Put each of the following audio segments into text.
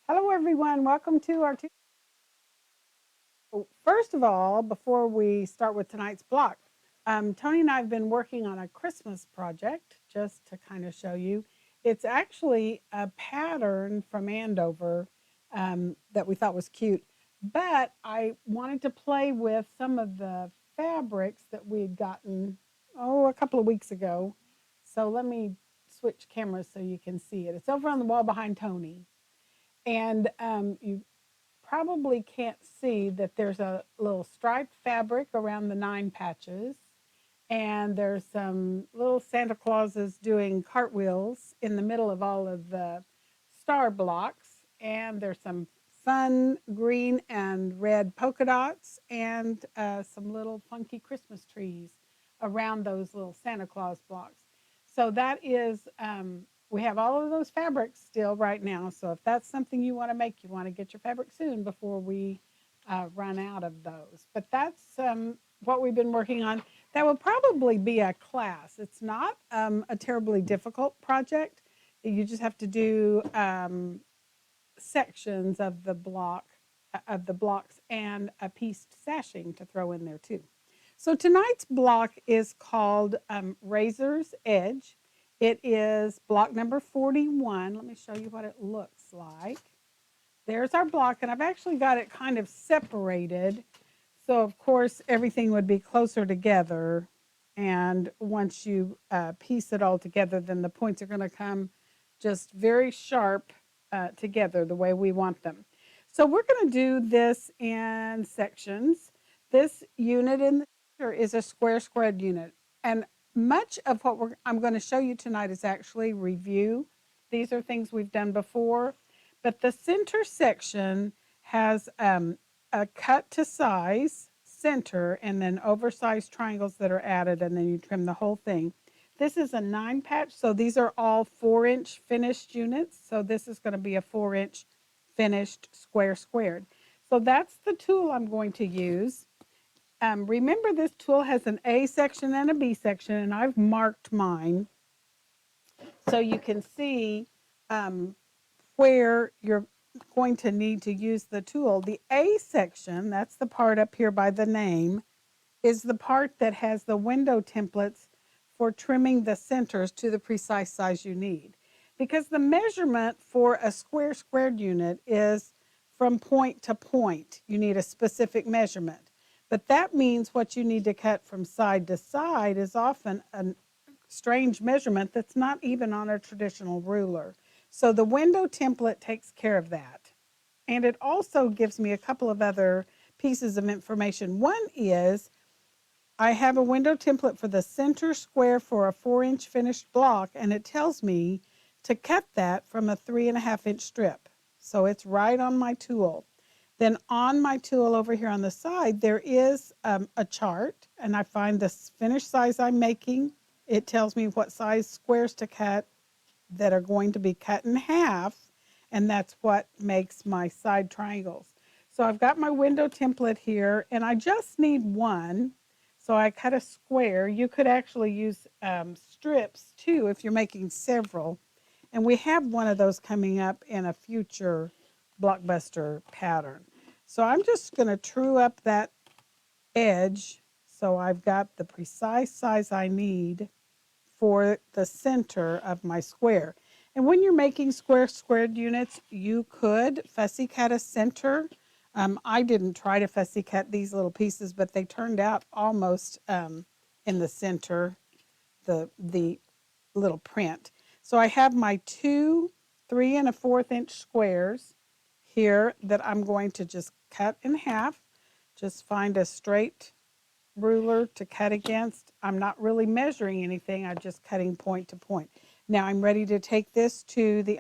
Hello, everyone. Welcome to our. First of all, before we start with tonight's block, Tony and I have been working on a Christmas project just to kind of show you. It's actually a pattern from Andover that we thought was cute, but I wanted to play with some of the fabrics that we had gotten, a couple of weeks ago. So let me switch cameras so you can see it. It's over on the wall behind Tony. And you probably can't see that there's a little striped fabric around the 9 patches. And there's some little Santa Clauses doing cartwheels in the middle of all of the star blocks. And there's some fun green and red polka dots and some little funky Christmas trees around those little Santa Claus blocks. So that is, we have all of those fabrics still right now. So if that's something you want to make, you want to get your fabric soon before we run out of those. But that's what we've been working on. That will probably be a class. It's not a terribly difficult project. You just have to do sections of the blocks and a pieced sashing to throw in there too. So tonight's block is called Razor's Edge. It is block number 41. Let me show you what it looks like. There's our block, and I've actually got it kind of separated. So, of course, everything would be closer together. And once you piece it all together, then the points are going to come just very sharp together the way we want them. So we're going to do this in sections. This unit in the center is a square squared unit. And much of what I'm going to show you tonight is actually review. These are things we've done before. But the center section has a cut to size center and then oversized triangles that are added, and then you trim the whole thing. This is a 9 patch, so these are all 4-inch finished units. So this is going to be a 4-inch finished square squared. So that's the tool I'm going to use. Remember, this tool has an A section and a B section, and I've marked mine so you can see where you're going to need to use the tool. The A section, that's the part up here by the name, is the part that has the window templates for trimming the centers to the precise size you need. Because the measurement for a square squared unit is from point to point. You need a specific measurement. But that means what you need to cut from side to side is often a strange measurement that's not even on a traditional ruler. So the window template takes care of that. And it also gives me a couple of other pieces of information. One is I have a window template for the center square for a 4-inch finished block, and it tells me to cut that from a 3.5-inch strip. So it's right on my tool. Then on my tool over here on the side, there is a chart, and I find the finished size I'm making. It tells me what size squares to cut that are going to be cut in half, and that's what makes my side triangles. So I've got my window template here, and I just need one. So I cut a square. You could actually use strips too if you're making several. And we have one of those coming up in a future blockbuster pattern. So I'm just going to true up that edge so I've got the precise size I need for the center of my square. And when you're making squared units, you could fussy cut a center. I didn't try to fussy cut these little pieces, but they turned out almost in the center, the little print. So I have my two 3 1/4-inch squares here that I'm going to just cut in half. Just find a straight ruler to cut against. I'm not really measuring anything. I'm just cutting point to point. Now I'm ready to take this to the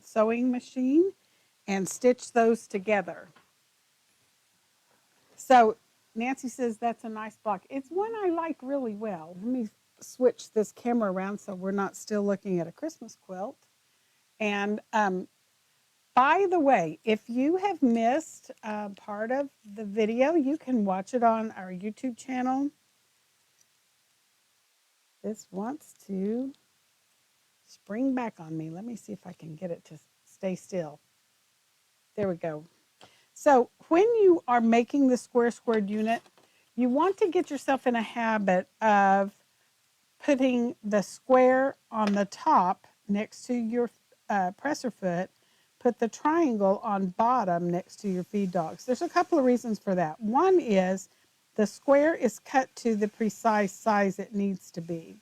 sewing machine and stitch those together. So Nancy says that's a nice block. It's one I like really well. Let me switch this camera around so we're not still looking at a Christmas quilt. And by the way, if you have missed part of the video, you can watch it on our YouTube channel. This wants to spring back on me. Let me see if I can get it to stay still. There we go. So when you are making the square squared unit, you want to get yourself in a habit of putting the square on the top next to your presser foot, put the triangle on bottom next to your feed dogs. There's a couple of reasons for that. One is the square is cut to the precise size it needs to be.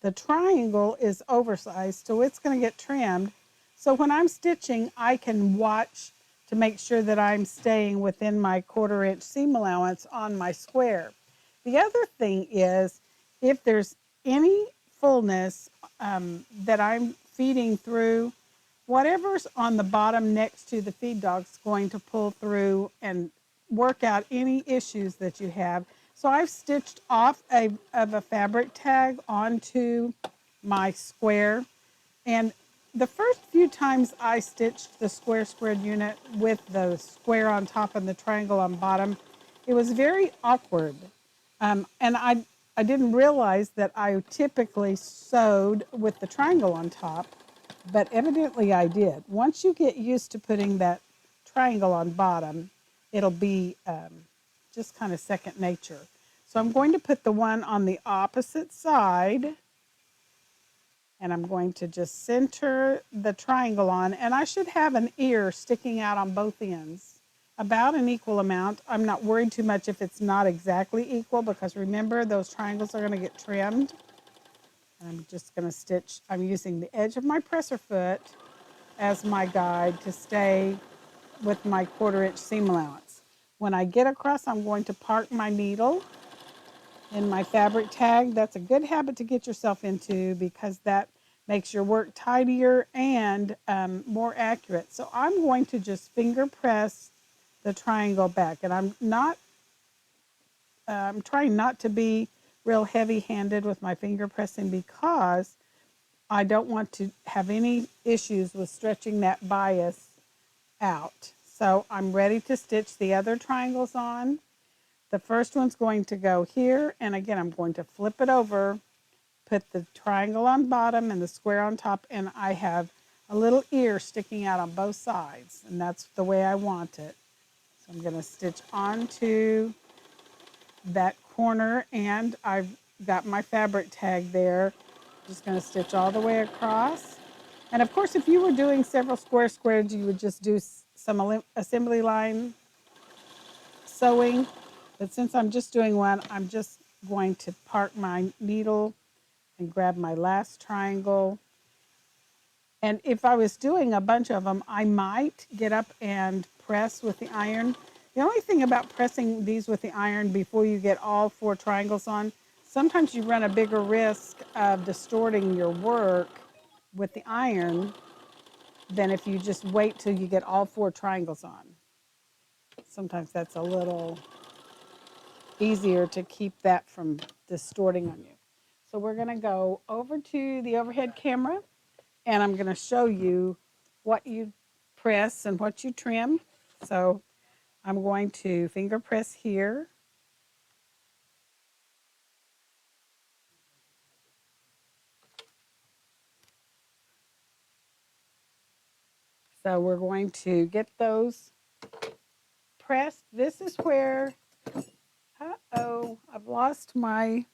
The triangle is oversized, so it's going to get trimmed. So when I'm stitching, I can watch to make sure that I'm staying within my 1/4 inch seam allowance on my square. The other thing is if there's any fullness that I'm feeding through, whatever's on the bottom next to the feed dog is going to pull through and work out any issues that you have. So I've stitched off of a fabric tag onto my square. And the first few times I stitched the square squared unit with the square on top and the triangle on bottom, it was very awkward. And I didn't realize that I typically sewed with the triangle on top, but evidently I did. Once you get used to putting that triangle on bottom, it'll be just kind of second nature. So I'm going to put the one on the opposite side, and I'm going to just center the triangle on, and I should have an ear sticking out on both ends, about an equal amount. I'm not worried too much if it's not exactly equal, because remember, those triangles are going to get trimmed. And I'm just going to stitch, I'm using the edge of my presser foot as my guide to stay with my 1/4 inch seam allowance. When I get across, I'm going to park my needle in my fabric tag. That's a good habit to get yourself into, because that makes your work tidier and more accurate. So I'm going to just finger press the triangle back, and I'm trying not to be real heavy-handed with my finger pressing, because I don't want to have any issues with stretching that bias out. So I'm ready to stitch the other triangles on. The first one's going to go here, and again, I'm going to flip it over, put the triangle on bottom and the square on top, and I have a little ear sticking out on both sides, and that's the way I want it. So I'm going to stitch onto that corner, and I've got my fabric tag there. Just going to stitch all the way across. And of course, if you were doing several squares, you would just do some assembly line sewing. But since I'm just doing one, I'm just going to park my needle and grab my last triangle. And if I was doing a bunch of them, I might get up and press with the iron. The only thing about pressing these with the iron before you get all 4 triangles on, sometimes you run a bigger risk of distorting your work with the iron than if you just wait till you get all 4 triangles on. Sometimes that's a little easier to keep that from distorting on you. So we're going to go over to the overhead camera, and I'm going to show you what you press and what you trim. So I'm going to finger press here. So we're going to get those pressed. This is where, I've lost my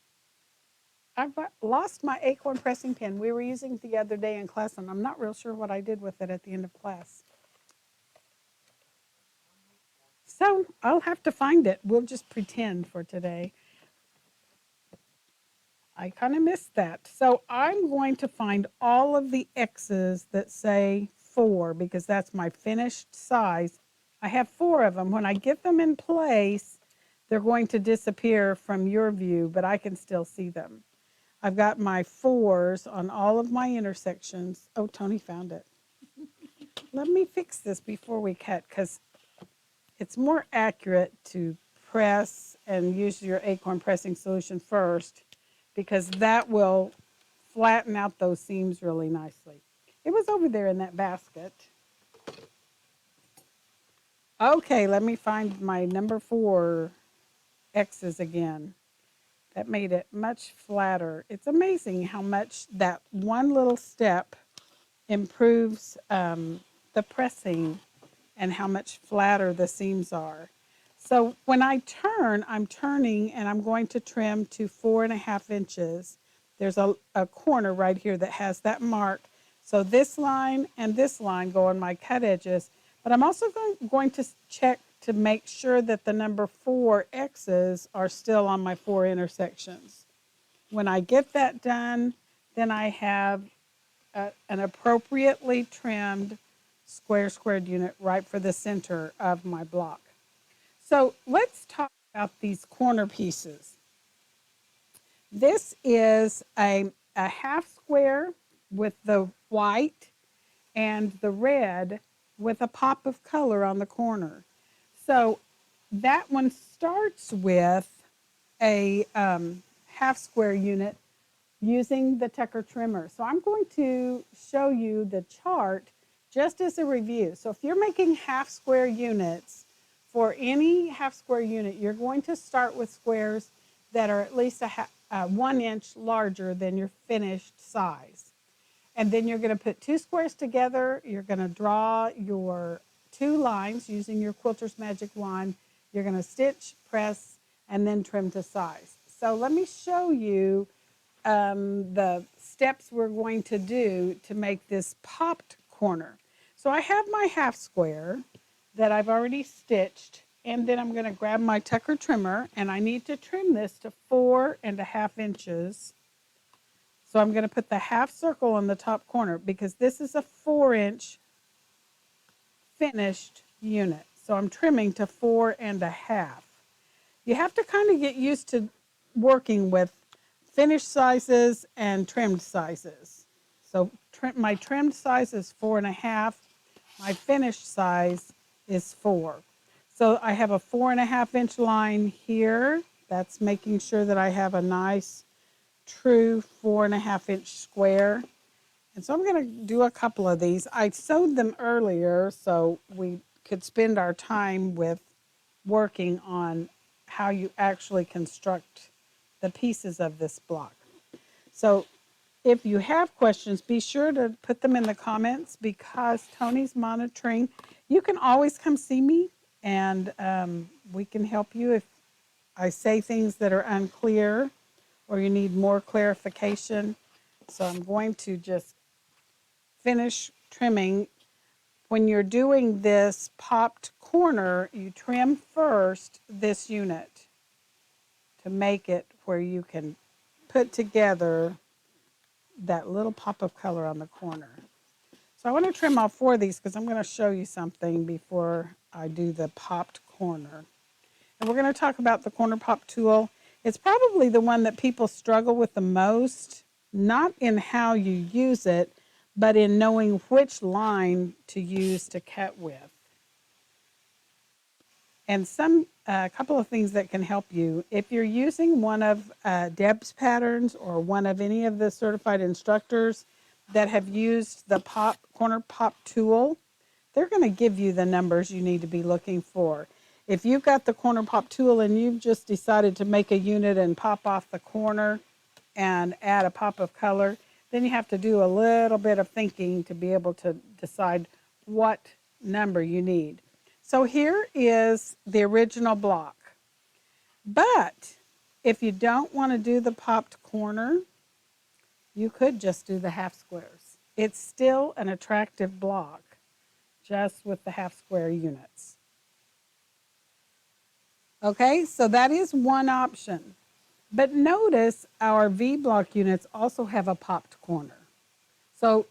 acorn pressing pen. We were using it the other day in class, and I'm not real sure what I did with it at the end of class. So I'll have to find it. We'll just pretend for today. I kind of missed that. So I'm going to find all of the X's that say 4, because that's my finished size. I have 4 of them. When I get them in place, they're going to disappear from your view, but I can still see them. I've got my 4s on all of my intersections. Oh, Tony found it. Let me fix this before we cut, because it's more accurate to press and use your acorn pressing solution first, because that will flatten out those seams really nicely. It was over there in that basket. Okay, let me find my number 4 X's again. That made it much flatter. It's amazing how much that one little step improves the pressing and how much flatter the seams are. So when I turn, I'm turning and I'm going to trim to 4.5 inches. There's a corner right here that has that mark. So this line and this line go on my cut edges, but I'm also going to check to make sure that the number 4 X's are still on my 4 intersections. When I get that done, then I have an appropriately trimmed squared unit right for the center of my block. So let's talk about these corner pieces. This is a half square with the white and the red with a pop of color on the corner. So that one starts with a half square unit using the Tucker trimmer. So I'm going to show you the chart just as a review. So if you're making half square units, for any half square unit, you're going to start with squares that are at least 1 inch larger than your finished size. And then you're going to put 2 squares together. You're going to draw your 2 lines using your Quilter's Magic Wand. You're going to stitch, press, and then trim to size. So let me show you the steps we're going to do to make this popped corner. So I have my half square that I've already stitched, and then I'm going to grab my Tucker trimmer, and I need to trim this to 4.5 inches. So I'm going to put the half circle on the top corner because this is a 4-inch finished unit. So I'm trimming to 4.5. You have to kind of get used to working with finished sizes and trimmed sizes. So my trimmed size is 4.5. My finished size is 4. So I have a 4.5-inch line here. That's making sure that I have a nice, true 4.5-inch square. And so I'm going to do a couple of these. I sewed them earlier so we could spend our time with working on how you actually construct the pieces of this block. So if you have questions, be sure to put them in the comments because Tony's monitoring. You can always come see me and we can help you if I say things that are unclear or you need more clarification. So I'm going to just finish trimming. When you're doing this popped corner, you trim first this unit to make it where you can put together that little pop of color on the corner. So I want to trim all 4 of these because I'm going to show you something before I do the popped corner. And we're going to talk about the corner pop tool. It's probably the one that people struggle with the most, not in how you use it, but in knowing which line to use to cut with. And a couple of things that can help you. If you're using one of Deb's patterns or one of any of the certified instructors that have used the corner pop tool, they're going to give you the numbers you need to be looking for. If you've got the corner pop tool and you've just decided to make a unit and pop off the corner and add a pop of color, then you have to do a little bit of thinking to be able to decide what number you need. So here is the original block. But if you don't want to do the popped corner, you could just do the half squares. It's still an attractive block, just with the half square units. Okay, so that is one option. But notice our V block units also have a popped corner. So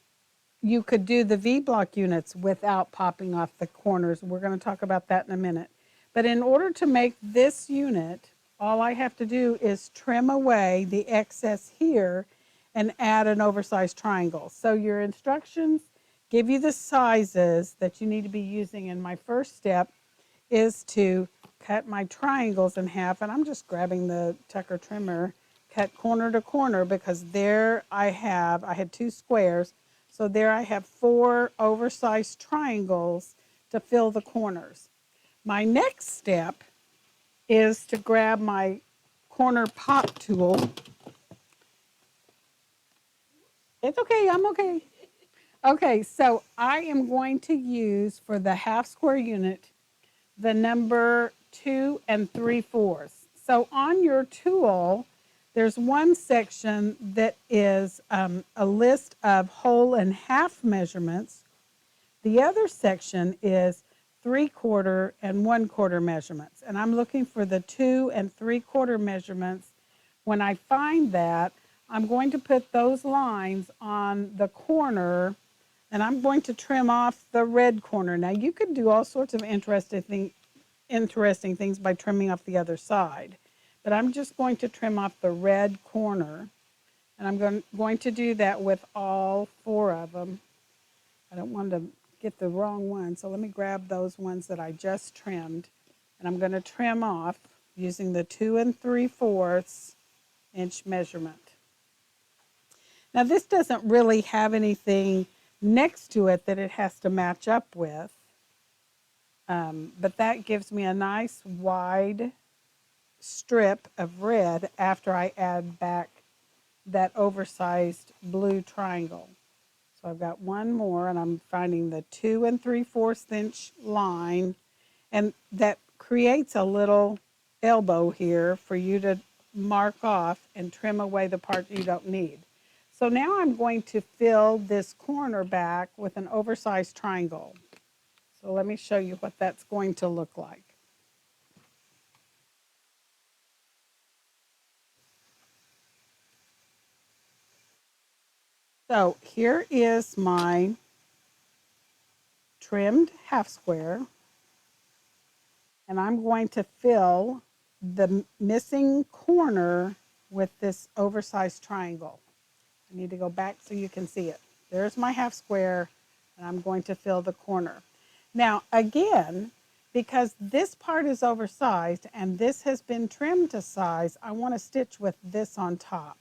you could do the V block units without popping off the corners. We're going to talk about that in a minute. But in order to make this unit, all I have to do is trim away the excess here and add an oversized triangle. So your instructions give you the sizes that you need to be using. And my first step is to cut my triangles in half. And I'm just grabbing the Tucker trimmer, cut corner to corner because there I had 2 squares. So there I have 4 oversized triangles to fill the corners. My next step is to grab my corner pop tool. It's okay, I'm okay. Okay, so I am going to use for the half square unit the number 2 3/4. So on your tool, there's one section that is a list of whole and half measurements. The other section is 3/4 and 1/4 measurements. And I'm looking for the 2 3/4 measurements. When I find that, I'm going to put those lines on the corner, and I'm going to trim off the red corner. Now you could do all sorts of interesting things by trimming off the other side. But I'm just going to trim off the red corner, and I'm going to do that with all 4 of them. I don't want to get the wrong one, so let me grab those ones that I just trimmed, and I'm going to trim off using the 2 3/4 inch measurement. Now this doesn't really have anything next to it that it has to match up with, but that gives me a nice wide strip of red after I add back that oversized blue triangle. So I've got one more, and I'm finding the 2 3/4 inch line, and that creates a little elbow here for you to mark off and trim away the part you don't need. So now I'm going to fill this corner back with an oversized triangle. So let me show you what that's going to look like. So here is my trimmed half square, and I'm going to fill the missing corner with this oversized triangle. I need to go back so you can see it. There's my half square, and I'm going to fill the corner. Now, again, because this part is oversized and this has been trimmed to size, I want to stitch with this on top,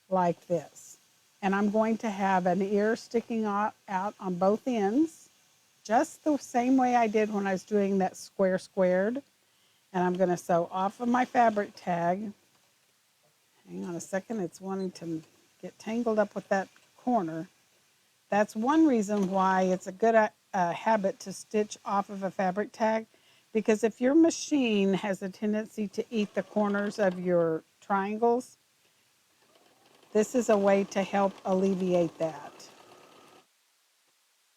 like this. And I'm going to have an ear sticking out on both ends, just the same way I did when I was doing that square squared. And I'm going to sew off of my fabric tag. Hang on a second, it's wanting to get tangled up with that corner. That's one reason why it's a good habit to stitch off of a fabric tag, because if your machine has a tendency to eat the corners of your triangles, this is a way to help alleviate that.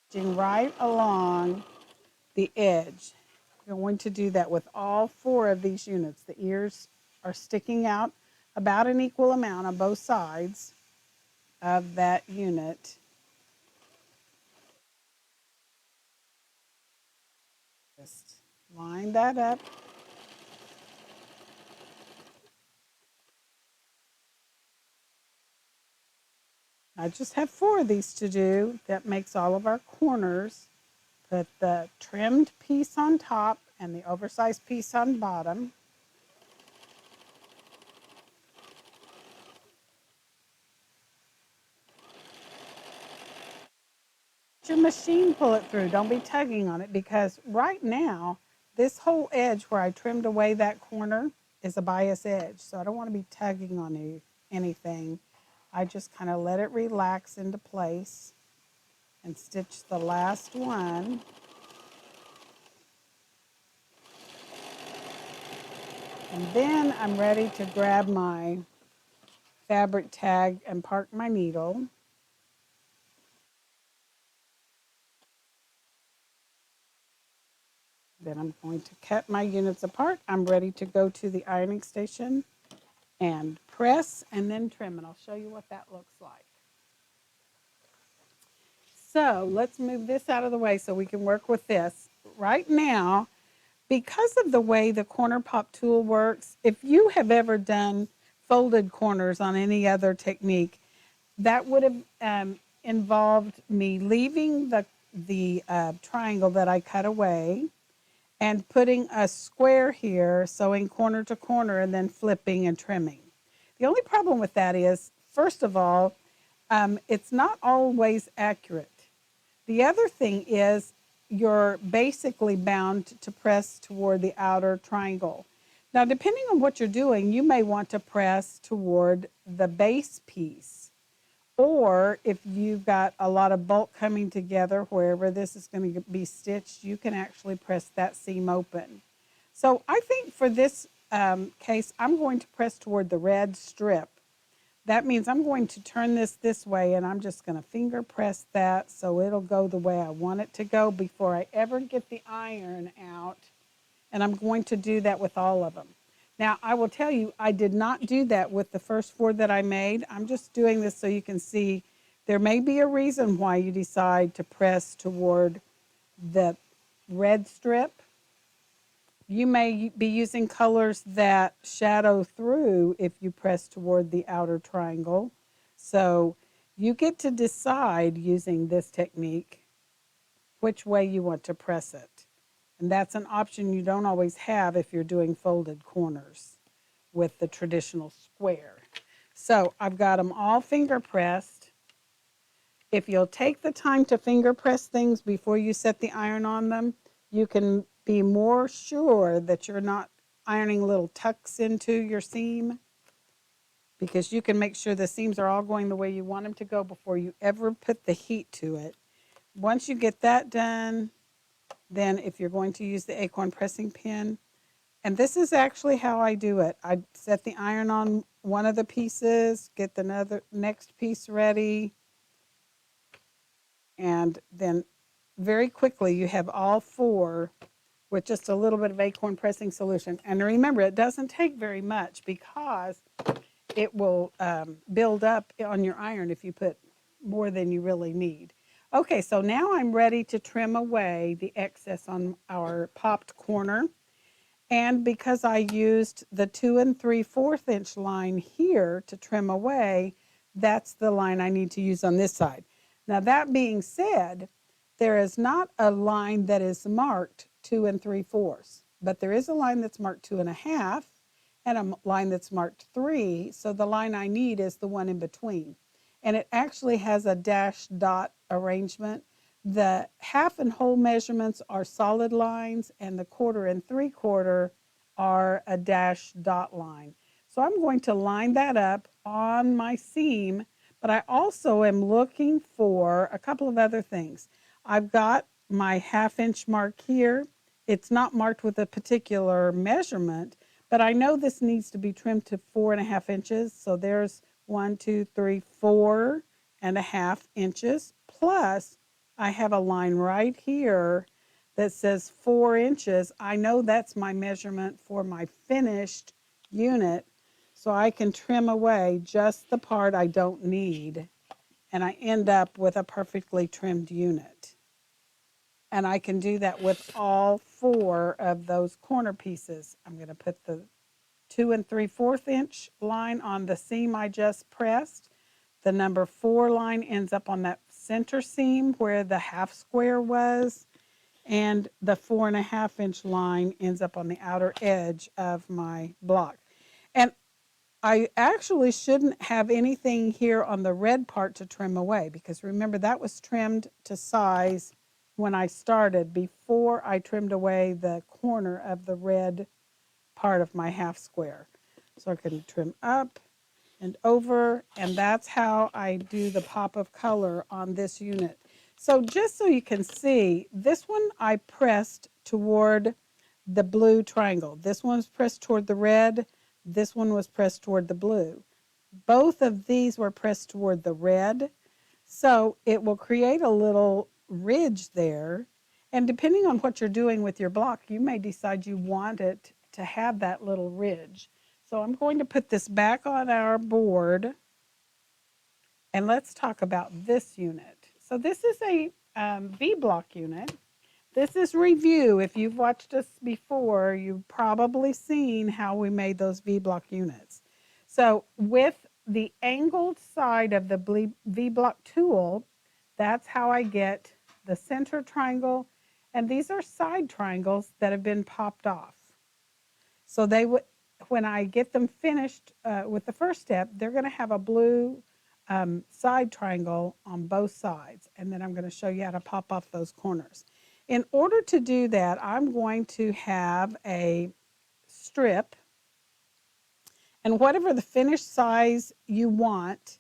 Stitching right along the edge. You're going to do that with all 4 of these units. The ears are sticking out about an equal amount on both sides of that unit. Just line that up. I just have 4 of these to do. That makes all of our corners. Put the trimmed piece on top and the oversized piece on bottom. Let your machine pull it through. Don't be tugging on it, because right now, this whole edge where I trimmed away that corner is a bias edge. So I don't want to be tugging on anything. I just kind of let it relax into place and stitch the last one. And then I'm ready to grab my fabric tag and park my needle. Then I'm going to cut my units apart. I'm ready to go to the ironing station and press and then trim, and I'll show you what that looks like. So let's move this out of the way so we can work with this. Right now, because of the way the corner pop tool works, if you have ever done folded corners on any other technique, that would have involved me leaving the triangle that I cut away and putting a square here, sewing corner to corner, and then flipping and trimming. The only problem with that is, first of all, it's not always accurate. The other thing is you're basically bound to press toward the outer triangle. Now, depending on what you're doing, you may want to press toward the base piece, Or if you've got a lot of bulk coming together, wherever this is going to be stitched, you can actually press that seam open. So I think for this case, I'm going to press toward the red strip. That means I'm going to turn this way, and I'm just going to finger press that so it'll go the way I want it to go before I ever get the iron out. And I'm going to do that with all of them. Now, I will tell you, I did not do that with the first 4 that I made. I'm just doing this so you can see there may be a reason why you decide to press toward the red strip. You may be using colors that shadow through if you press toward the outer triangle. So you get to decide using this technique which way you want to press it. And that's an option you don't always have if you're doing folded corners with the traditional square. So I've got them all finger pressed. If you'll take the time to finger press things before you set the iron on them, you can be more sure that you're not ironing little tucks into your seam, because you can make sure the seams are all going the way you want them to go before you ever put the heat to it. Once you get that done, then if you're going to use the acorn pressing pin, and this is actually how I do it. I set the iron on one of the pieces, get the next piece ready, and then very quickly you have all 4 with just a little bit of acorn pressing solution. And remember, it doesn't take very much because it will build up on your iron if you put more than you really need. Okay, so now I'm ready to trim away the excess on our popped corner. And because I used the 2 3/4 inch line here to trim away, that's the line I need to use on this side. Now, that being said, there is not a line that is marked 2 3/4, but there is a line that's marked 2 1/2 and a line that's marked 3. So the line I need is the one in between. And it actually has a dash dot arrangement. The half and whole measurements are solid lines, and the 1/4 and 3/4 are a dash dot line. So I'm going to line that up on my seam, but I also am looking for a couple of other things. I've got my 1/2 inch mark here. It's not marked with a particular measurement, but I know this needs to be trimmed to 4 1/2 inches. So there's 1, 2, 3, 4 1/2 inches. Plus, I have a line right here that says 4 inches. I know that's my measurement for my finished unit. So I can trim away just the part I don't need, and I end up with a perfectly trimmed unit. And I can do that with all 4 of those corner pieces. I'm going to put the 2 3/4 inch line on the seam I just pressed. The number 4 line ends up on that center seam where the half square was, and the 4 1/2 inch line ends up on the outer edge of my block. And I actually shouldn't have anything here on the red part to trim away, because remember, that was trimmed to size when I started before I trimmed away the corner of the red part of my half square. So I can trim up and over, and that's how I do the pop of color on this unit. So just so you can see, this one I pressed toward the blue triangle. This one was pressed toward the red. This one was pressed toward the blue. Both of these were pressed toward the red. So it will create a little ridge there. And depending on what you're doing with your block, you may decide you want it to have that little ridge. So I'm going to put this back on our board, and let's talk about this unit. So this is a V-block unit. This is review. If you've watched us before, you've probably seen how we made those V-block units. So with the angled side of the V-block tool, that's how I get the center triangle, and these are side triangles that have been popped off. So they would, when I get them finished with the first step, they're going to have a blue side triangle on both sides. And then I'm going to show you how to pop off those corners. In order to do that, I'm going to have a strip, and whatever the finished size you want,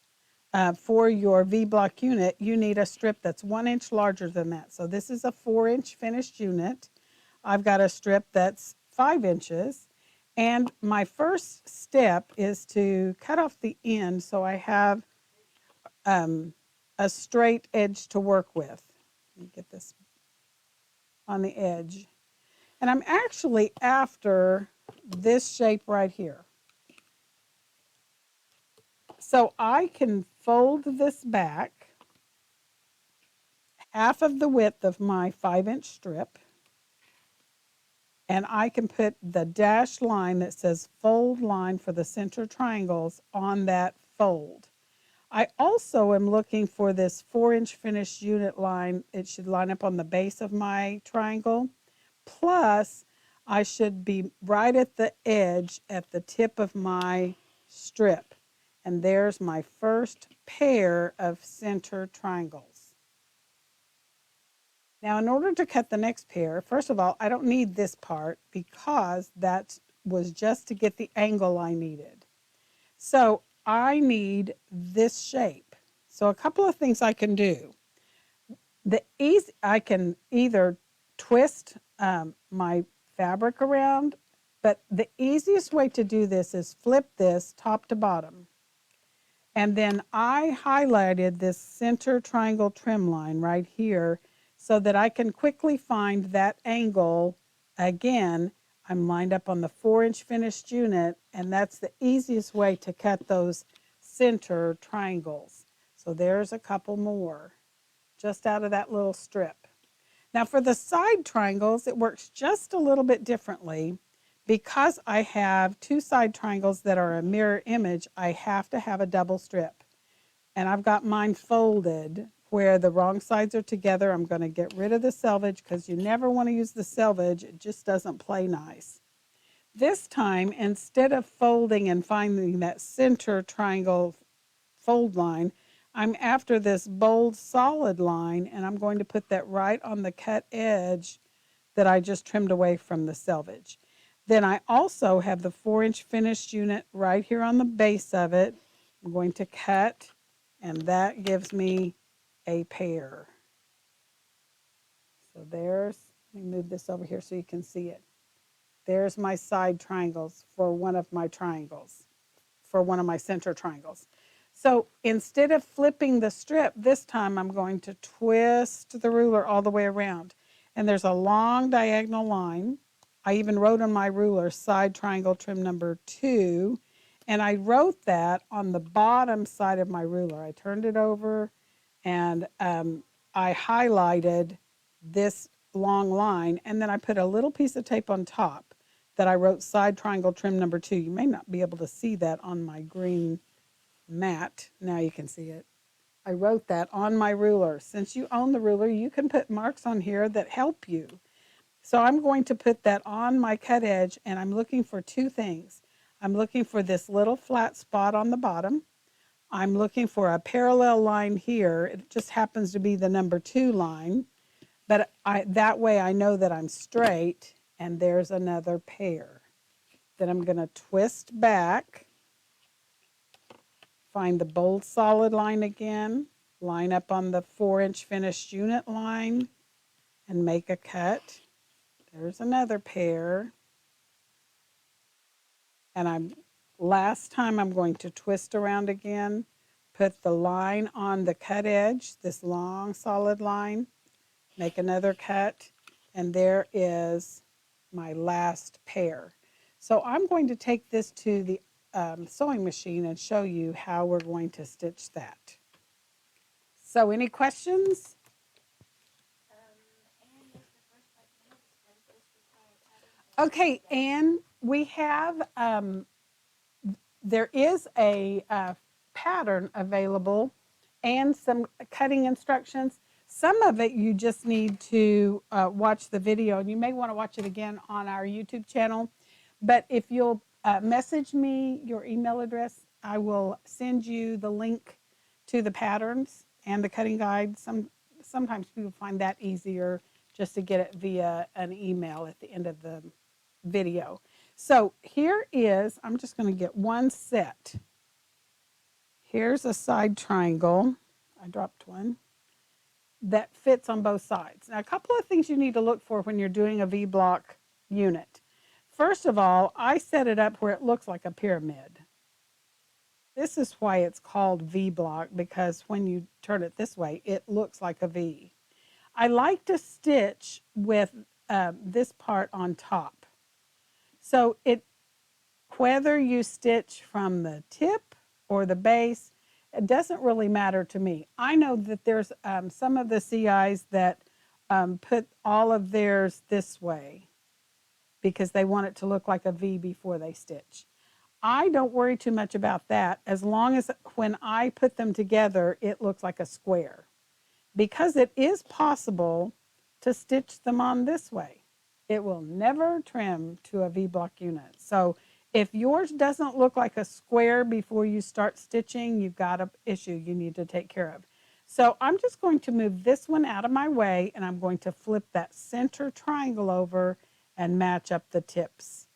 for your V-block unit, you need a strip that's 1 inch larger than that. So this is a 4-inch finished unit. I've got a strip that's 5 inches. And my first step is to cut off the end so I have a straight edge to work with. Let me get this on the edge. And I'm actually after this shape right here. So I can fold this back half of the width of my 5-inch strip, and I can put the dashed line that says fold line for the center triangles on that fold. I also am looking for this 4-inch finished unit line. It should line up on the base of my triangle. Plus, I should be right at the edge at the tip of my strip. And there's my first pair of center triangles. Now, in order to cut the next pair, first of all, I don't need this part because that was just to get the angle I needed. So I need this shape. So a couple of things I can do. I can either twist my fabric around, but the easiest way to do this is flip this top to bottom. And then I highlighted this center triangle trim line right here so that I can quickly find that angle. Again, I'm lined up on the 4-inch finished unit, and that's the easiest way to cut those center triangles. So there's a couple more just out of that little strip. Now for the side triangles, it works just a little bit differently. Because I have 2 side triangles that are a mirror image, I have to have a double strip. And I've got mine folded where the wrong sides are together. I'm going to get rid of the selvage because you never want to use the selvage. It just doesn't play nice. This time, instead of folding and finding that center triangle fold line, I'm after this bold solid line, and I'm going to put that right on the cut edge that I just trimmed away from the selvage. Then I also have the 4-inch finished unit right here on the base of it. I'm going to cut, and that gives me a pair. So there's, let me move this over here so you can see it. There's my side triangles for one of my triangles, for one of my center triangles. So instead of flipping the strip, this time I'm going to twist the ruler all the way around. And there's a long diagonal line. I even wrote on my ruler side triangle trim number 2, and I wrote that on the bottom side of my ruler. I turned it over, and I highlighted this long line, and then I put a little piece of tape on top that I wrote side triangle trim number 2. You may not be able to see that on my green mat. Now you can see it. I wrote that on my ruler. Since you own the ruler, you can put marks on here that help you. So I'm going to put that on my cut edge, and I'm looking for 2 things. I'm looking for this little flat spot on the bottom. I'm looking for a parallel line here. It just happens to be the number 2 line, but that way I know that I'm straight, and there's another pair. Then I'm going to twist back, find the bold solid line again, line up on the 4-inch finished unit line, and make a cut. There's another pair. And last time I'm going to twist around again, put the line on the cut edge, this long solid line, make another cut, and there is my last pair. So I'm going to take this to the sewing machine and show you how we're going to stitch that. So any questions? Okay, Anne, we have, there is a pattern available and some cutting instructions. Some of it you just need to watch the video, and you may want to watch it again on our YouTube channel. But if you'll message me your email address, I will send you the link to the patterns and the cutting guide. Sometimes people find that easier just to get it via an email at the end of the video. So here is, I'm just going to get one set. here's a side triangle. I dropped one that fits on both sides. Now, a couple of things you need to look for when you're doing a V-block unit. First of all, I set it up where it looks like a pyramid. This is why it's called V-block, because when you turn it this way, it looks like a V. I like to stitch with this part on top. So whether you stitch from the tip or the base, it doesn't really matter to me. I know that there's some of the CIs that put all of theirs this way because they want it to look like a V before they stitch. I don't worry too much about that as long as when I put them together, it looks like a square, because it is possible to stitch them on this way. It will never trim to a V-block unit. So if yours doesn't look like a square before you start stitching, you've got an issue you need to take care of. So I'm just going to move this one out of my way, and I'm going to flip that center triangle over and match up the tips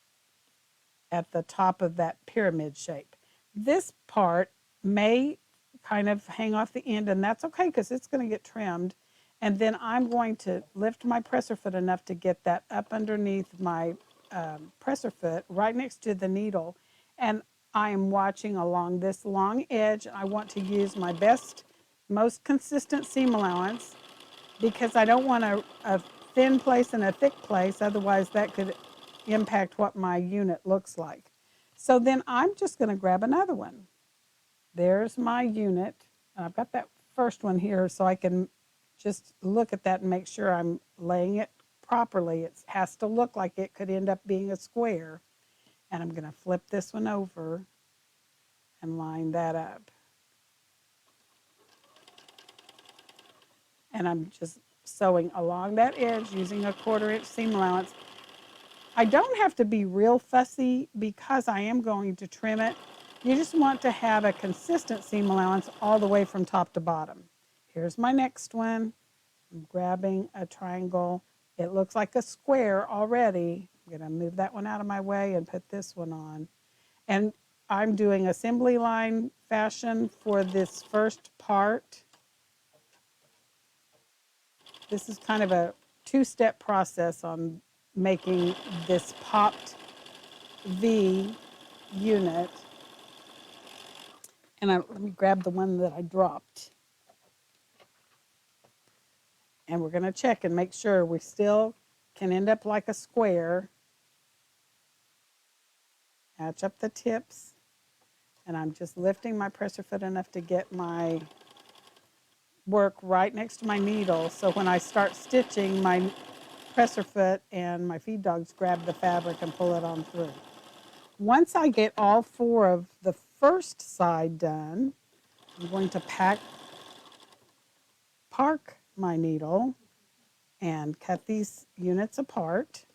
at the top of that pyramid shape. This part may kind of hang off the end, and that's okay because it's going to get trimmed. And then I'm going to lift my presser foot enough to get that up underneath my presser foot right next to the needle. And I am watching along this long edge. I want to use my best, most consistent seam allowance because I don't want a thin place and a thick place. Otherwise, that could impact what my unit looks like. So then I'm just going to grab another one. There's my unit. I've got that first one here so I can just look at that and make sure I'm laying it properly. It has to look like it could end up being a square. And I'm going to flip this one over and line that up. And I'm just sewing along that edge using a 1/4 inch seam allowance. I don't have to be real fussy because I am going to trim it. You just want to have a consistent seam allowance all the way from top to bottom. Here's my next one. I'm grabbing a triangle. It looks like a square already. I'm going to move that one out of my way and put this one on. And I'm doing assembly line fashion for this first part. This is kind of a two-step process on making this popped V unit. And let me grab the one that I dropped. And we're going to check and make sure we still can end up like a square. Match up the tips. And I'm just lifting my presser foot enough to get my work right next to my needle. So when I start stitching, my presser foot and my feed dogs grab the fabric and pull it on through. Once I get all 4 of the first side done, I'm going to park my needle and cut these units apart.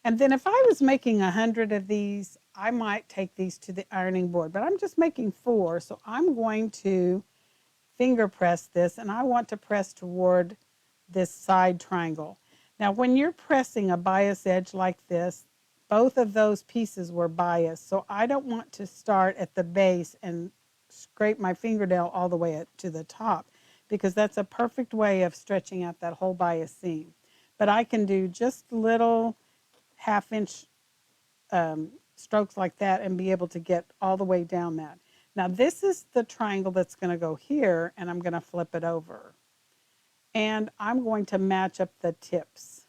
And then if I was making 100 of these, I might take these to the ironing board, but I'm just making 4. So I'm going to finger press this, and I want to press toward this side triangle. Now, when you're pressing a bias edge like this, both of those pieces were biased. So I don't want to start at the base and scrape my fingernail all the way to the top, because that's a perfect way of stretching out that whole bias seam. But I can do just little 1/2 inch strokes like that and be able to get all the way down that. Now this is the triangle that's going to go here, and I'm going to flip it over. And I'm going to match up the tips.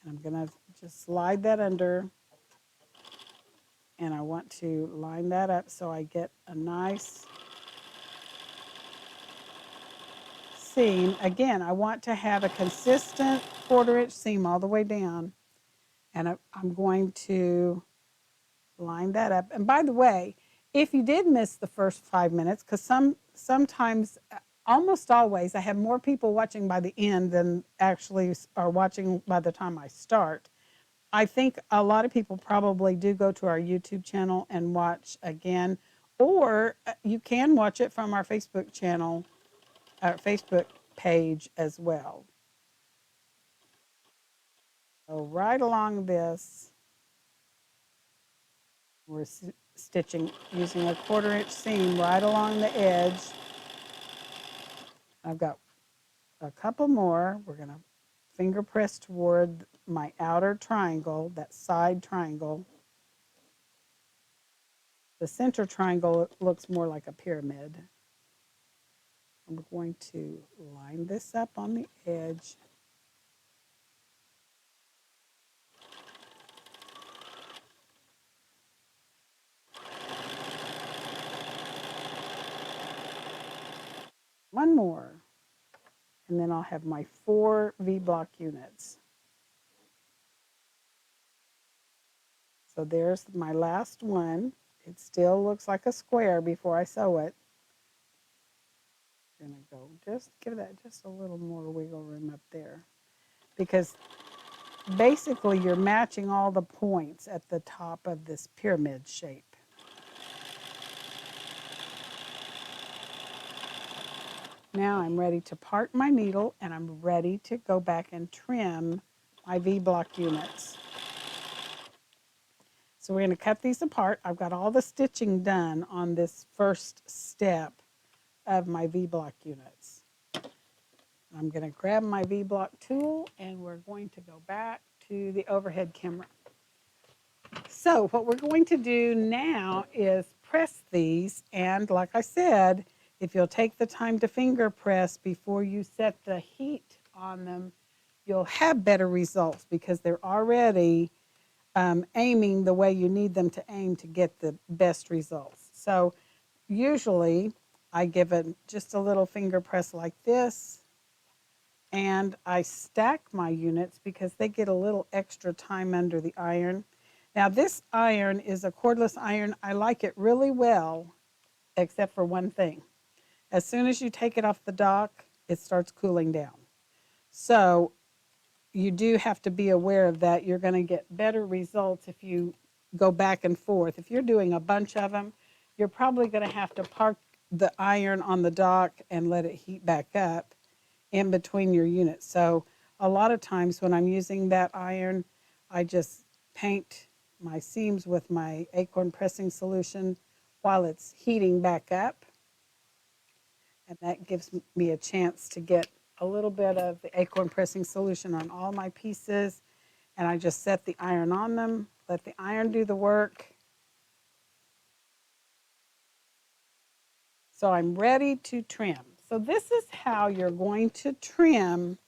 And I'm going to just slide that under. And I want to line that up so I get a nice seam. Again, I want to have a consistent 1/4 inch seam all the way down. And I'm going to line that up. And by the way, if you did miss the first 5 minutes, because sometimes, almost always, I have more people watching by the end than actually are watching by the time I start. I think a lot of people probably do go to our YouTube channel and watch again, or you can watch it from our Facebook channel, our Facebook page as well. So right along this, we're stitching using a 1/4 inch seam right along the edge. I've got a couple more. We're going to finger press toward my outer triangle, that side triangle. The center triangle looks more like a pyramid. I'm going to line this up on the edge. One more, and then I'll have my 4 V-block units. So there's my last one. It still looks like a square before I sew it. I'm going to go just give that just a little more wiggle room up there, because basically you're matching all the points at the top of this pyramid shape. Now I'm ready to part my needle, and I'm ready to go back and trim my V-block units. So we're going to cut these apart. I've got all the stitching done on this first step of my V-block units. I'm going to grab my V-block tool, and we're going to go back to the overhead camera. So what we're going to do now is press these, and like I said, if you'll take the time to finger press before you set the heat on them, you'll have better results because they're already aiming the way you need them to aim to get the best results. So usually I give it just a little finger press like this, and I stack my units because they get a little extra time under the iron. Now this iron is a cordless iron. I like it really well, except for one thing. As soon as you take it off the dock, it starts cooling down. So you do have to be aware of that. You're going to get better results if you go back and forth. If you're doing a bunch of them, you're probably going to have to park the iron on the dock and let it heat back up in between your units. So a lot of times when I'm using that iron, I just paint my seams with my acorn pressing solution while it's heating back up. And that gives me a chance to get a little bit of the acorn pressing solution on all my pieces. And I just set the iron on them, let the iron do the work. So I'm ready to trim. So this is how you're going to trim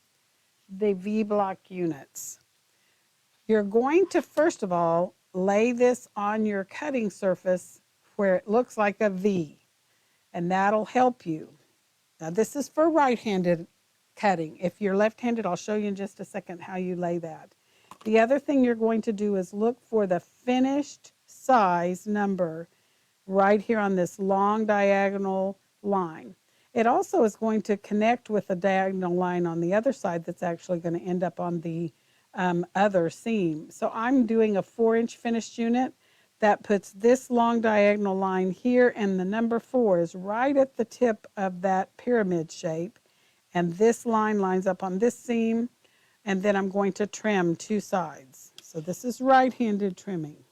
the V-block units. You're going to, first of all, lay this on your cutting surface where it looks like a V, and that'll help you. Now this is for right-handed cutting. If you're left-handed, I'll show you in just a second how you lay that. The other thing you're going to do is look for the finished size number right here on this long diagonal line. It also is going to connect with a diagonal line on the other side that's actually going to end up on the other seam. So I'm doing a 4-inch finished unit that puts this long diagonal line here, and the number 4 is right at the tip of that pyramid shape, and this line lines up on this seam, and then I'm going to trim 2 sides. So this is right-handed trimming.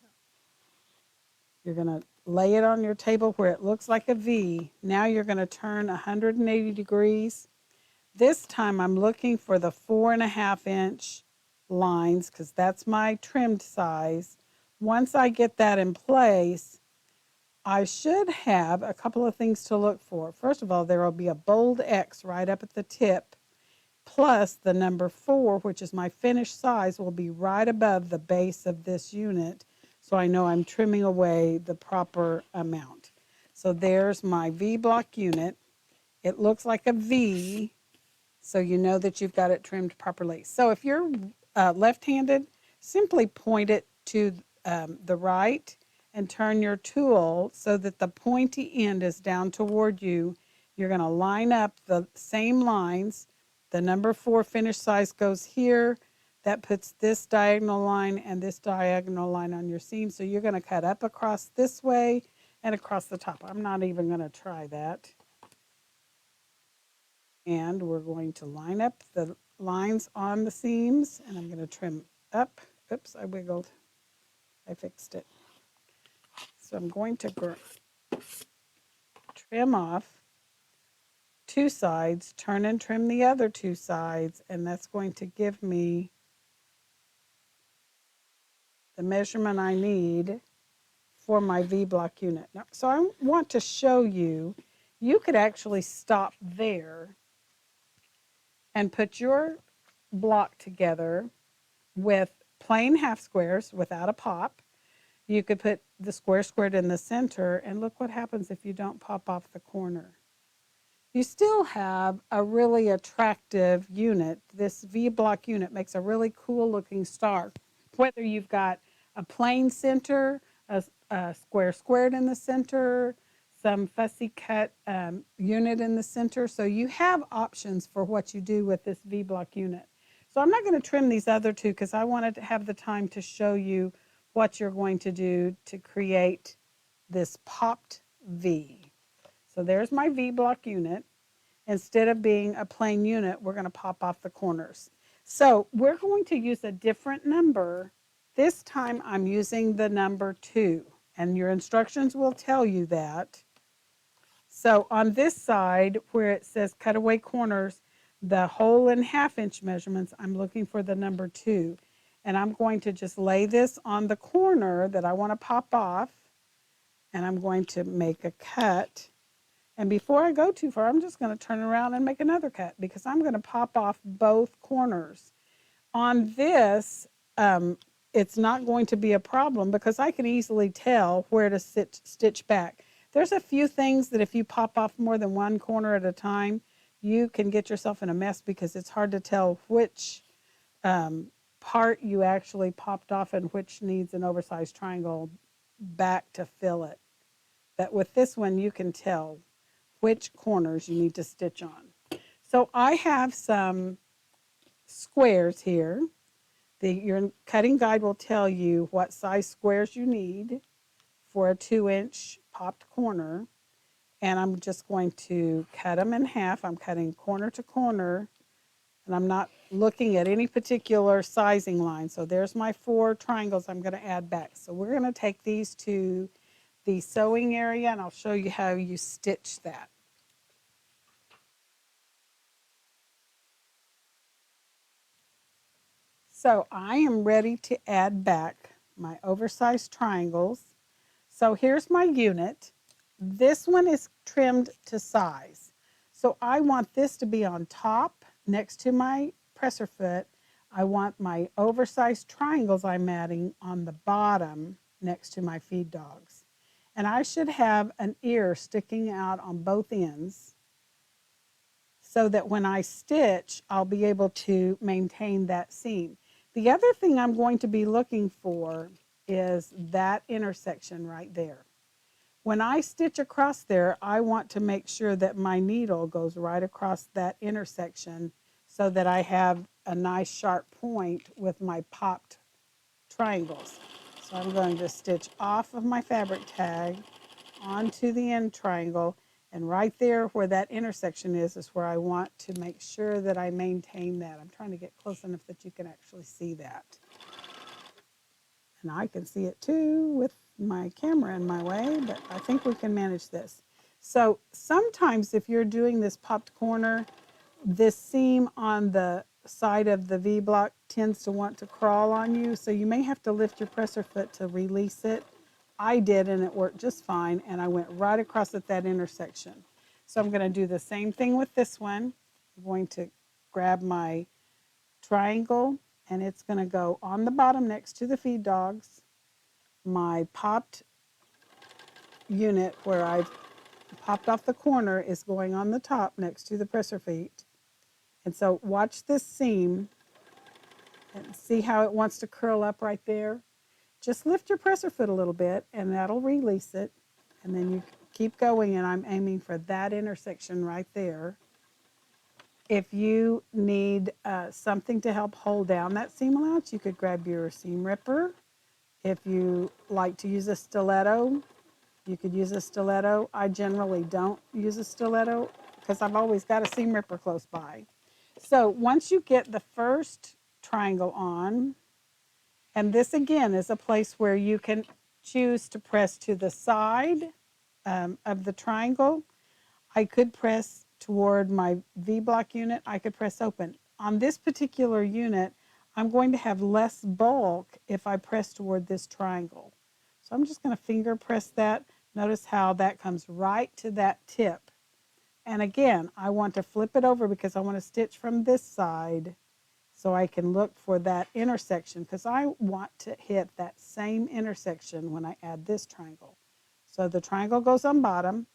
You're going to lay it on your table where it looks like a V. Now you're going to turn 180 degrees. This time I'm looking for the 4.5 inch lines because that's my trimmed size. Once I get that in place, I should have a couple of things to look for. First of all, there will be a bold X right up at the tip, plus the number 4, which is my finished size, will be right above the base of this unit, so I know I'm trimming away the proper amount. So there's my V-block unit. It looks like a V, so you know that you've got it trimmed properly. So if you're left-handed, simply point it to the right and turn your tool so that the pointy end is down toward you. You're going to line up the same lines. The number 4 finished size goes here. That puts this diagonal line and this diagonal line on your seam. So you're going to cut up across this way and across the top. I'm not even going to try that. And we're going to line up the lines on the seams, and I'm going to trim up. Oops, I wiggled. I fixed it. So I'm going to trim off 2 sides, turn and trim the other 2 sides, and that's going to give me the measurement I need for my V-block unit. Now, so I want to show you, you could actually stop there and put your block together with plain half squares without a pop. You could put the square squared in the center, and look what happens if you don't pop off the corner. You still have a really attractive unit. This V-block unit makes a really cool looking star. Whether you've got a plain center, a square squared in the center, some fussy cut unit in the center. So you have options for what you do with this V-block unit. So I'm not going to trim these other two because I wanted to have the time to show you what you're going to do to create this popped V. So there's my V-block unit. Instead of being a plain unit, we're going to pop off the corners. So we're going to use a different number. This time I'm using the number 2, and your instructions will tell you that. So on this side where it says cutaway corners, the whole and ½ inch measurements, I'm looking for the number 2. And I'm going to just lay this on the corner that I want to pop off, and I'm going to make a cut. And before I go too far, I'm just going to turn around and make another cut because I'm going to pop off both corners. On this, it's not going to be a problem because I can easily tell where to stitch back. There's a few things that if you pop off more than one corner at a time, you can get yourself in a mess because it's hard to tell which part you actually popped off and which needs an oversized triangle back to fill it. But with this one, you can tell which corners you need to stitch on. So I have some squares here. Your cutting guide will tell you what size squares you need for a 2-inch popped corner. And I'm just going to cut them in half. I'm cutting corner to corner, and I'm not looking at any particular sizing line. So there's my 4 triangles I'm going to add back. So we're going to take these to the sewing area, and I'll show you how you stitch that. So I am ready to add back my oversized triangles. So here's my unit. This one is trimmed to size. So I want this to be on top next to my presser foot. I want my oversized triangles I'm adding on the bottom next to my feed dogs. And I should have an ear sticking out on both ends so that when I stitch, I'll be able to maintain that seam. The other thing I'm going to be looking for is that intersection right there. When I stitch across there, I want to make sure that my needle goes right across that intersection so that I have a nice sharp point with my popped triangles. So I'm going to stitch off of my fabric tag onto the end triangle, and right there where that intersection is where I want to make sure that I maintain that. I'm trying to get close enough that you can actually see that. And I can see it too with my camera in my way, but I think we can manage this. So sometimes if you're doing this popped corner, this seam on the side of the V-block tends to want to crawl on you, so you may have to lift your presser foot to release it. I did, and it worked just fine, and I went right across at that intersection. So I'm going to do the same thing with this one. I'm going to grab my triangle, and it's going to go on the bottom next to the feed dogs. My popped unit where I've popped off the corner is going on the top next to the presser feet. And so watch this seam and see how it wants to curl up right there. Just lift your presser foot a little bit and that'll release it. And then you keep going, and I'm aiming for that intersection right there. If you need something to help hold down that seam allowance, you could grab your seam ripper. If you like to use a stiletto, you could use a stiletto. I generally don't use a stiletto because I've always got a seam ripper close by. So once you get the first triangle on, and this again is a place where you can choose to press to the side of the triangle, I could press toward my V-block unit. I could press open. On this particular unit, I'm going to have less bulk if I press toward this triangle. So I'm just going to finger press that. Notice how that comes right to that tip. And again, I want to flip it over because I want to stitch from this side so I can look for that intersection, because I want to hit that same intersection when I add this triangle. So the triangle goes on bottom.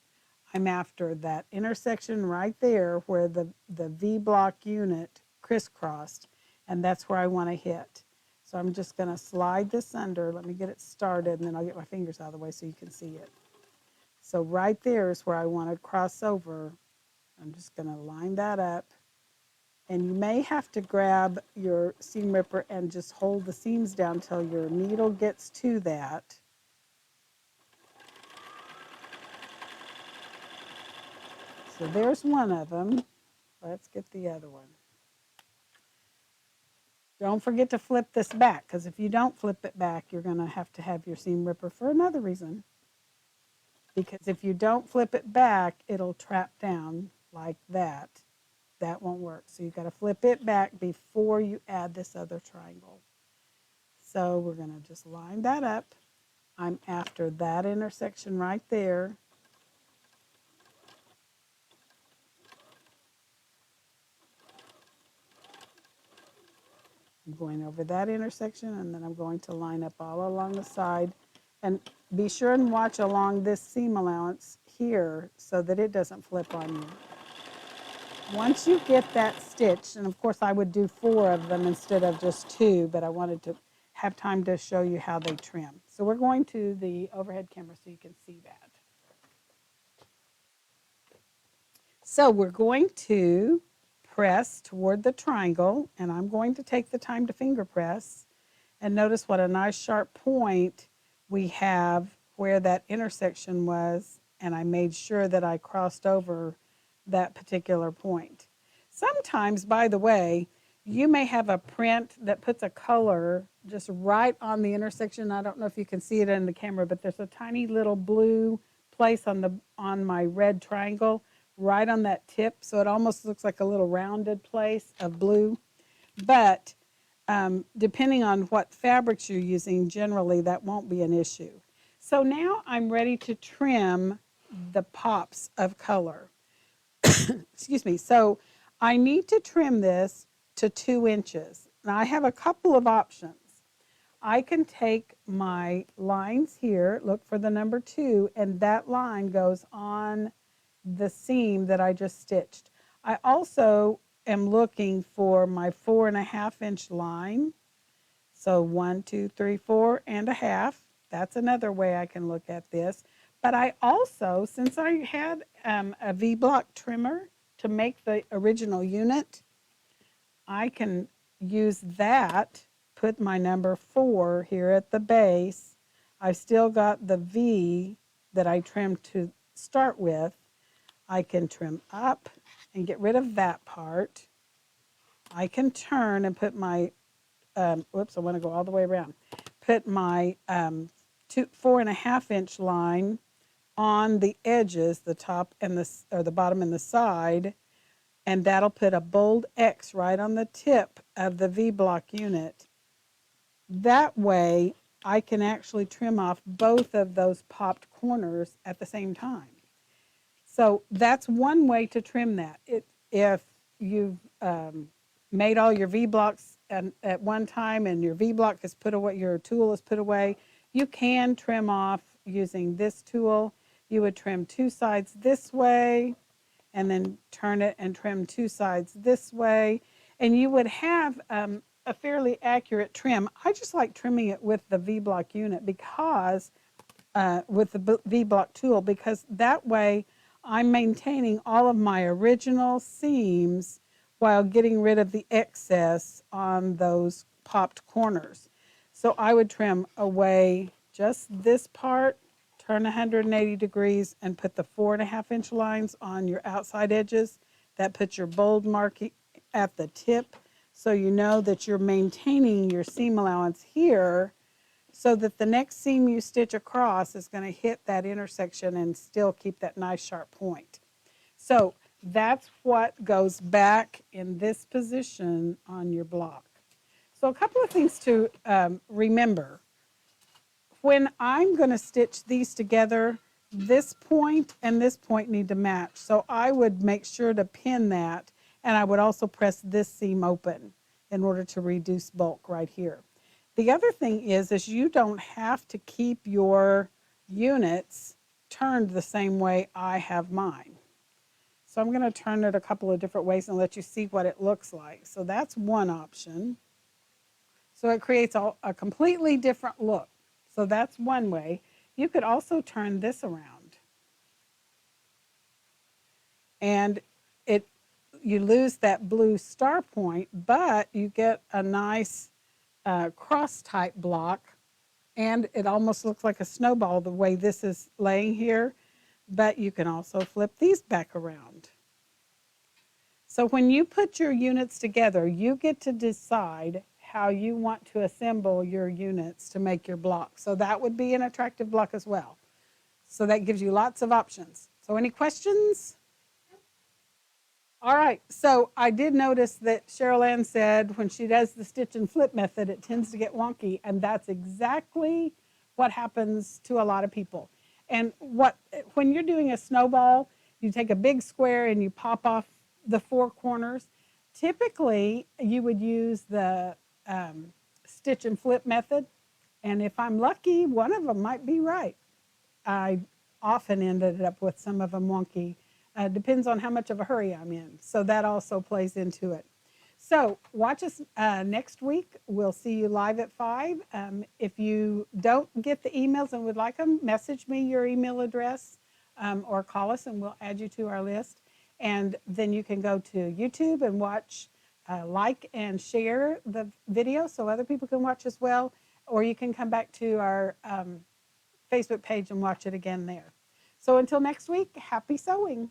I'm after that intersection right there where the V-block unit crisscrossed, and that's where I want to hit. So I'm just going to slide this under. Let me get it started, and then I'll get my fingers out of the way so you can see it. So right there is where I want to cross over. I'm just going to line that up. And you may have to grab your seam ripper and just hold the seams down until your needle gets to that. So there's one of them. Let's get the other one. Don't forget to flip this back, because if you don't flip it back, you're going to have your seam ripper for another reason. Because if you don't flip it back, it'll trap down like that. That won't work. So you've got to flip it back before you add this other triangle. So we're going to just line that up. I'm after that intersection right there. I'm going over that intersection, and then I'm going to line up all along the side. And be sure and watch along this seam allowance here so that it doesn't flip on you. Once you get that stitched, and of course I would do 4 of them instead of just 2, but I wanted to have time to show you how they trim. So we're going to the overhead camera so you can see that. So we're going to press toward the triangle, and I'm going to take the time to finger press. And notice what a nice sharp point we have where that intersection was, and I made sure that I crossed over that particular point. Sometimes, by the way, you may have a print that puts a color just right on the intersection. I don't know if you can see it in the camera, but there's a tiny little blue place on my red triangle right on that tip, so it almost looks like a little rounded place of blue. But depending on what fabrics you're using, generally that won't be an issue. So now I'm ready to trim the pops of color. Excuse me. So I need to trim this to 2 inches. Now I have a couple of options. I can take my lines here, look for the number 2, and that line goes on the seam that I just stitched. I also am looking for my 4.5 inch line. So 1, 2, 3, 4.5. That's another way I can look at this. But I also, since I had a V-block trimmer to make the original unit, I can use that, put my number 4 here at the base. I've still got the V that I trimmed to start with. I can trim up and get rid of that part. I can turn and put my, whoops, I want to go all the way around. Put my 4.5 inch line on the edges, the top and the bottom and the side, and that'll put a bold X right on the tip of the V-block unit. That way, I can actually trim off both of those popped corners at the same time. So that's one way to trim that. If you've made all your V-blocks at one time and your V-block is put away, your tool is put away, you can trim off using this tool. You would trim 2 sides this way and then turn it and trim 2 sides this way. And you would have a fairly accurate trim. I just like trimming it with the V-block unit because, with the V-block tool, because that way I'm maintaining all of my original seams while getting rid of the excess on those popped corners. So I would trim away just this part, turn 180 degrees, and put the 4.5 inch lines on your outside edges. That puts your bold marking at the tip, so you know that you're maintaining your seam allowance here so that the next seam you stitch across is going to hit that intersection and still keep that nice sharp point. So that's what goes back in this position on your block. So a couple of things to remember. When I'm going to stitch these together, this point and this point need to match. So I would make sure to pin that, and I would also press this seam open in order to reduce bulk right here. The other thing is you don't have to keep your units turned the same way I have mine. So I'm going to turn it a couple of different ways and let you see what it looks like. So that's one option. So it creates a completely different look. So that's one way. You could also turn this around. And you lose that blue star point, but you get a nice cross type block. And it almost looks like a snowball the way this is laying here. But you can also flip these back around. So when you put your units together, you get to decide how you want to assemble your units to make your block. So that would be an attractive block as well. So that gives you lots of options. So any questions? All right, so I did notice that Cheryl Ann said when she does the stitch and flip method, it tends to get wonky, and that's exactly what happens to a lot of people. And when you're doing a snowball, you take a big square and you pop off the four corners. Typically, you would use the stitch and flip method, and if I'm lucky, one of them might be right. I often ended up with some of them wonky. Depends on how much of a hurry I'm in. So that also plays into it. So watch us next week. We'll see you live at 5. If you don't get the emails and would like them, message me your email address or call us and we'll add you to our list. And then you can go to YouTube and watch, like and share the video so other people can watch as well. Or you can come back to our Facebook page and watch it again there. So until next week, happy sewing.